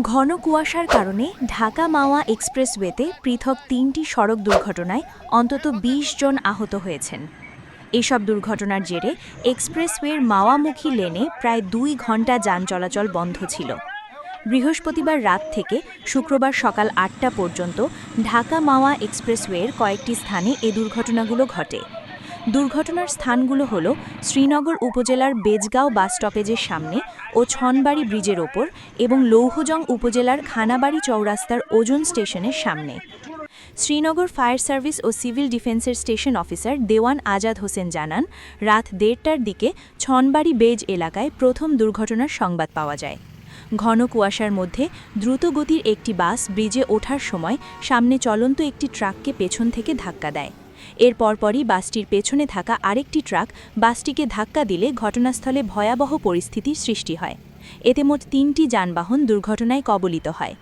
ঘন কুয়াশার কারণে ঢাকা মাওয়া এক্সপ্রেসওয়েতে পৃথক ৩টি সড়ক দুর্ঘটনায় অন্তত ২০ জন আহত হয়েছেন। এসব দুর্ঘটনার জেরে এক্সপ্রেসওয়ের মাওয়ামুখী লেনে প্রায় ২ ঘণ্টা যান চলাচল বন্ধ ছিল। বৃহস্পতিবার রাত থেকে শুক্রবার সকাল ৮টা পর্যন্ত ঢাকা মাওয়া এক্সপ্রেসওয়ের কয়েকটি স্থানে এ দুর্ঘটনাগুলো ঘটে। দুর্ঘটনার স্থানগুলো হল শ্রীনগর উপজেলার বেজগাঁও বাস স্টপেজের সামনে ও ছনবাড়ি ব্রিজের ওপর এবং লৌহজং উপজেলার খানাবাড়ি চৌরাস্তার ওজন স্টেশনের সামনে। শ্রীনগর ফায়ার সার্ভিস ও সিভিল ডিফেন্সের স্টেশন অফিসার দেওয়ান আজাদ হোসেন জানান, রাত ১:৩০টার দিকে ছনবাড়ি বেজ এলাকায় প্রথম দুর্ঘটনার সংবাদ পাওয়া যায়। ঘন কুয়াশার মধ্যে দ্রুতগতির একটি বাস ব্রিজে ওঠার সময় সামনে চলন্ত একটি ট্রাককে পেছন থেকে ধাক্কা দেয়। এর পরপরই বাসটির পেছনে থাকা আরেকটি ট্রাক বাসটিকে ধাক্কা দিলে ঘটনাস্থলে ভয়াবহ পরিস্থিতির সৃষ্টি হয়। এতে মোট ৩টি যানবাহন দুর্ঘটনায় কবলিত হয়।